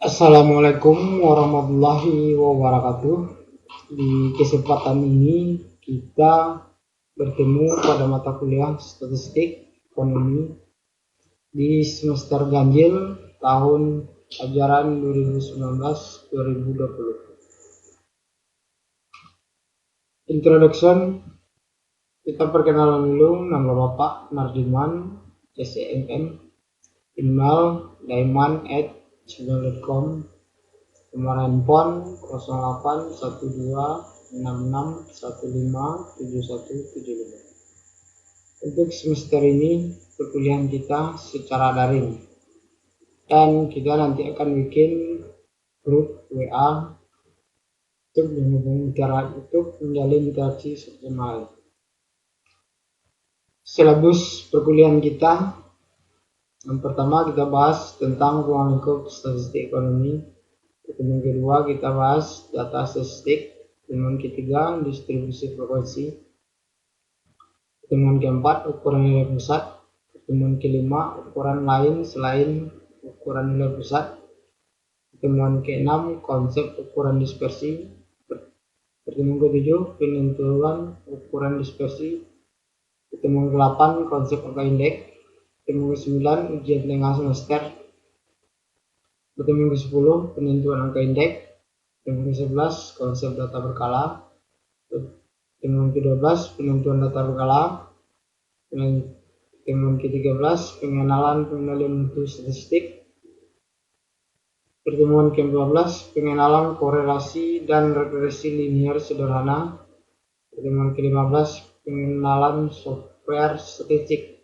Assalamualaikum warahmatullahi wabarakatuh. Di kesempatan ini kita bertemu pada mata kuliah statistik ekonomi di semester ganjil tahun ajaran 2019-2020. Introduction, kita perkenalan dulu. Nama Bapak Nardiman, SEMM, email daiman@gmail.com, nomor handphone 081266157175. Untuk semester ini perkuliahan kita secara daring, dan kita nanti akan bikin grup WA untuk menjalin interaksi satu sama lain. Silabus perkuliahan kita, yang pertama kita bahas tentang ruang lingkup statistik ekonomi. Pertemuan kedua kita bahas data statistik. Pertemuan ketiga distribusi frekuensi. Pertemuan keempat ukuran nilai pusat. Pertemuan kelima ukuran lain selain ukuran nilai pusat. Pertemuan keenam konsep ukuran dispersi. Pertemuan ketujuh penentuan ukuran dispersi. Pertemuan ke-8 konsep angka indeks. Pertemuan ke-9 ujian tengah semester. Pertemuan ke-10 penentuan angka indeks. Pertemuan ke-11 konsep data berkala. Pertemuan ke-12 penentuan data berkala. Pertemuan ke-13 pengenalan mutu statistik. Pertemuan ke-14 pengenalan korelasi dan regresi linear sederhana. Pertemuan ke-15 pengenalan software statistik.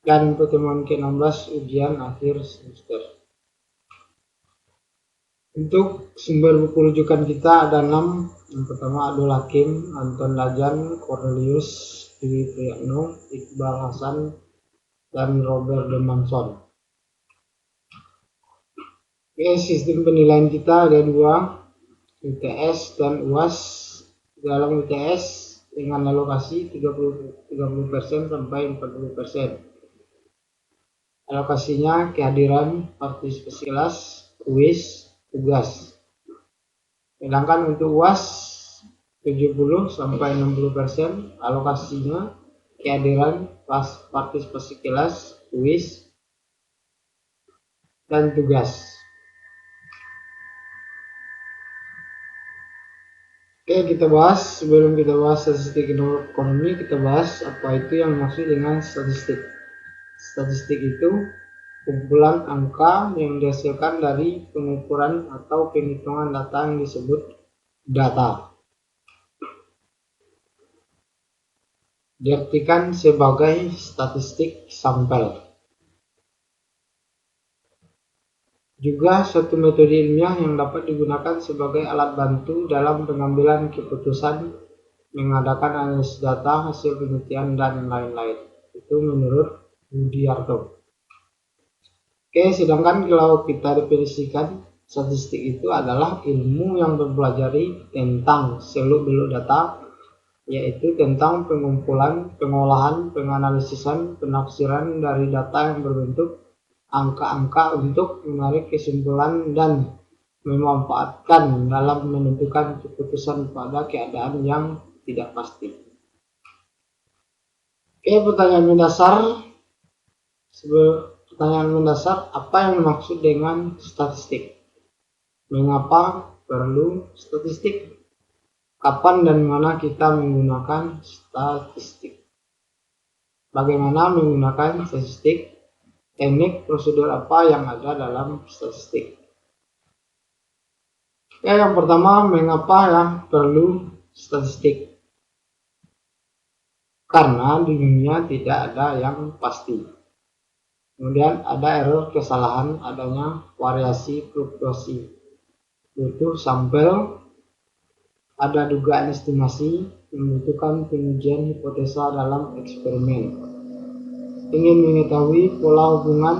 Dan pertemuan ke-16 ujian akhir semester. Untuk sumber buku rujukan kita ada 6. Yang pertama Abdul Hakim, Anton Lajan, Cornelius, Dwi Priyatno, Iqbal Hasan, dan Robert De Manson. Sistem penilaian kita ada 2, UTS dan UAS. Dalam UTS dengan alokasi 30% sampai 40%. Alokasinya kehadiran partisipasi kelas, kuis, tugas. Sedangkan untuk UAS 70 sampai 60%, alokasinya kehadiran partisipasi kelas, kuis, dan tugas. Oke, kita bahas. Sebelum kita bahas statistik ekonomi, kita bahas apa itu yang dimaksud dengan statistik. Statistik itu kumpulan angka yang dihasilkan dari pengukuran atau penghitungan data yang disebut data. Diartikan sebagai statistik sampel. Juga suatu metode ilmiah yang dapat digunakan sebagai alat bantu dalam pengambilan keputusan, mengadakan analisis data, hasil penelitian, dan lain-lain. Itu menurut Budiarto. Oke, sedangkan kalau kita definisikan, statistik itu adalah ilmu yang mempelajari tentang seluk-beluk data, yaitu tentang pengumpulan, pengolahan, penganalisisan, penafsiran dari data yang berbentuk angka-angka untuk menarik kesimpulan dan memanfaatkan dalam menentukan keputusan pada keadaan yang tidak pasti. Oke, pertanyaan mendasar, apa yang dimaksud dengan statistik? Mengapa perlu statistik? Kapan dan mana kita menggunakan statistik? Bagaimana menggunakan statistik? Teknik prosedur apa yang ada dalam statistik? Yang pertama, mengapa yang perlu statistik? Karena di dunia tidak ada yang pasti. Kemudian ada error, kesalahan, adanya variasi, fluktuasi. Butuh sampel, ada dugaan estimasi, membutuhkan pengujian hipotesa dalam eksperimen. Ingin mengetahui pola hubungan,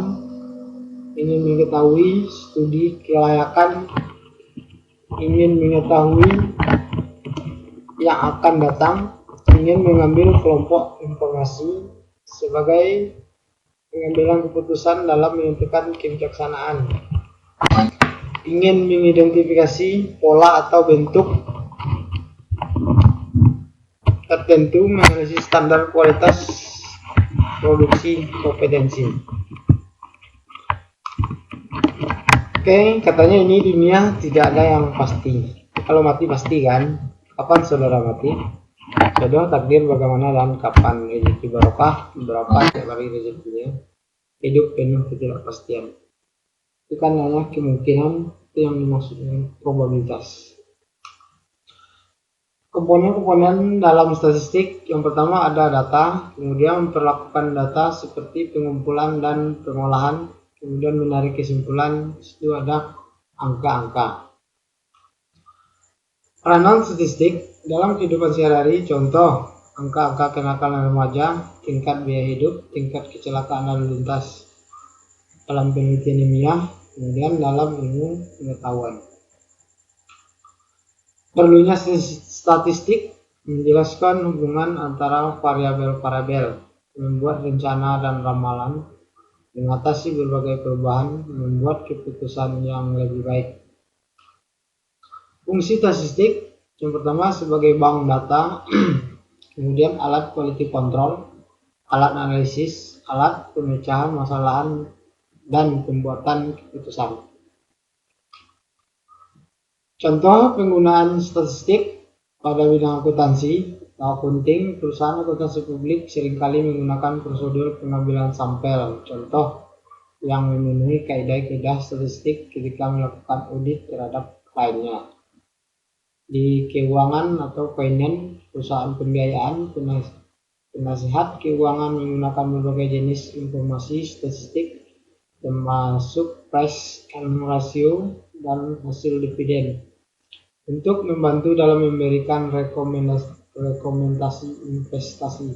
ingin mengetahui studi kelayakan, ingin mengetahui yang akan datang, ingin mengambil kelompok informasi sebagai pengambilan keputusan dalam menentukan kebijaksanaan. ingin mengidentifikasi pola atau bentuk tertentu, menganalisis standar kualitas produksi kompetensi. Oke, katanya ini dunia tidak ada yang pasti. Kalau mati pasti kan? Kapan saudara mati? Jodoh, takdir bagaimana dan kapan, rezeki barokah, berapa tiap hari rezekinya. Hidup penuh ketidakpastian. Itu kan hanya kemungkinan, itu yang dimaksud dengan probabilitas. Komponen-komponen dalam statistik, yang pertama ada data, kemudian memperlakukan data seperti pengumpulan dan pengolahan, kemudian menarik kesimpulan, itu ada angka-angka. Peranan statistik dalam kehidupan sehari-hari, contoh angka-angka kenakalan remaja, tingkat biaya hidup, tingkat kecelakaan lalu lintas dalam penelitian ilmiah, kemudian dalam ilmu pengetahuan. Perlunya statistik menjelaskan hubungan antara variabel-variabel, membuat rencana dan ramalan, mengatasi berbagai perubahan, membuat keputusan yang lebih baik. Fungsi statistik yang pertama sebagai bank data, kemudian alat quality control, alat analisis, alat pemecahan masalah dan pembuatan keputusan. Contoh penggunaan statistik pada bidang akuntansi atau accounting, perusahaan akuntansi publik seringkali menggunakan prosedur pengambilan sampel, contoh yang memenuhi kaidah-kaidah statistik ketika melakukan audit terhadap kliennya. Di keuangan atau finance, perusahaan pembiayaan, penasihat keuangan menggunakan berbagai jenis informasi statistik termasuk price earning ratio dan hasil dividen untuk membantu dalam memberikan rekomendasi investasi.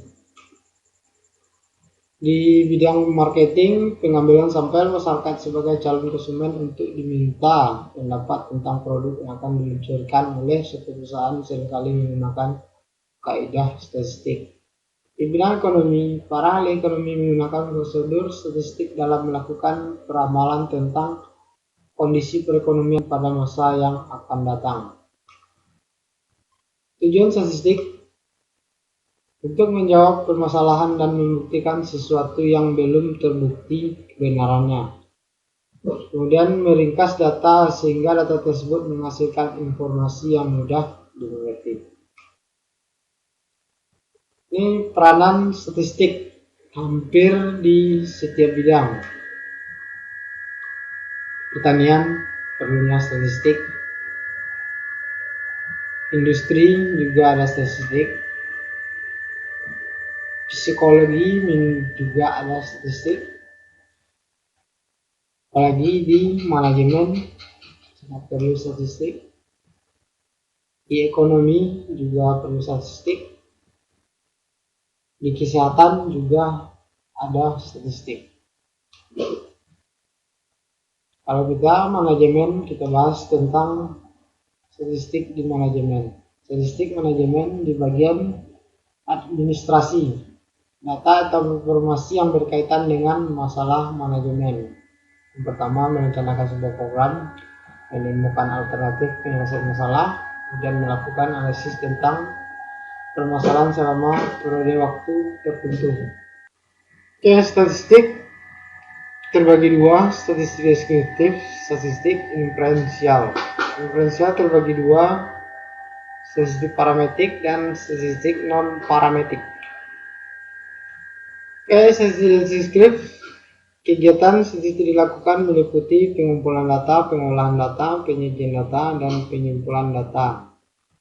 Di bidang marketing, pengambilan sampel masyarakat sebagai calon konsumen untuk diminta pendapat tentang produk yang akan diluncurkan oleh suatu perusahaan seringkali menggunakan kaidah statistik. Di bidang ekonomi, para ahli ekonomi menggunakan prosedur statistik dalam melakukan peramalan tentang kondisi perekonomian pada masa yang akan datang. Tujuan statistik untuk menjawab permasalahan dan membuktikan sesuatu yang belum terbukti kebenarannya. Kemudian meringkas data sehingga data tersebut menghasilkan informasi yang mudah dimengerti. Ini peranan statistik hampir di setiap bidang. Pertanian perlunya statistik, industri juga ada statistik, psikologi juga ada statistik, apalagi di manajemen sangat perlu statistik, di ekonomi juga perlu statistik, di kesehatan juga ada statistik. Kalau kita manajemen, kita bahas tentang statistik di manajemen. Statistik manajemen di bagian administrasi, data atau informasi yang berkaitan dengan masalah manajemen. Yang pertama, merencanakan sebuah program, menemukan alternatif penyelesaian masalah, kemudian melakukan analisis tentang permasalahan selama periode waktu tertentu. Statistik terbagi dua, statistik deskriptif, statistik inferensial. Inferensial terbagi dua, statistik parametrik dan statistik non parametrik. Statistik deskriptif, kegiatan statistik dilakukan meliputi pengumpulan data, pengolahan data, penyajian data, dan penyimpulan data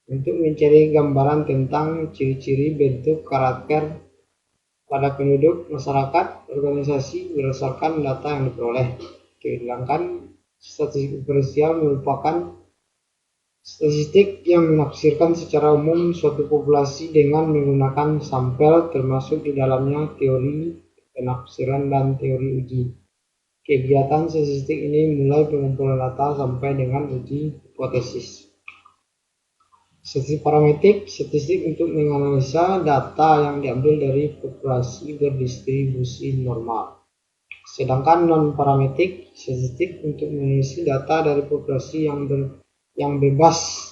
untuk mencari gambaran tentang ciri-ciri, bentuk, karakter pada penduduk, masyarakat, organisasi berdasarkan data yang diperoleh. Sedangkan statistik inferensial merupakan statistik yang menafsirkan secara umum suatu populasi dengan menggunakan sampel, termasuk di dalamnya teori penafsiran dan teori uji. Kegiatan statistik ini mulai pengumpulan data sampai dengan uji hipotesis. Statistik parametrik, statistik untuk menganalisa data yang diambil dari populasi berdistribusi normal. Sedangkan non-parametric statistik untuk mengisi data dari populasi yang bebas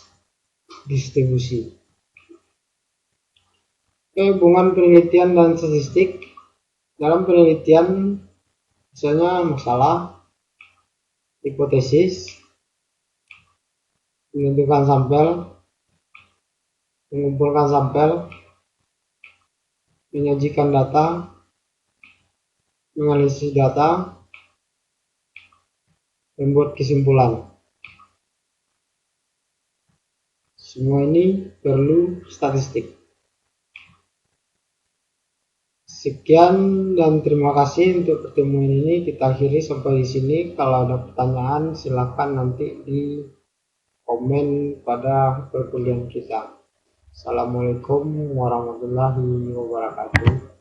distribusi. Hubungan penelitian dan statistik. Dalam penelitian, misalnya masalah, hipotesis, menentukan sampel, mengumpulkan sampel, menyajikan data, menganalisis data, membuat kesimpulan. Semua ini perlu statistik. Sekian dan terima kasih untuk pertemuan ini. Kita akhiri sampai di sini. Kalau ada pertanyaan silakan nanti di komen pada perkuliahan kita. Assalamualaikum warahmatullahi wabarakatuh.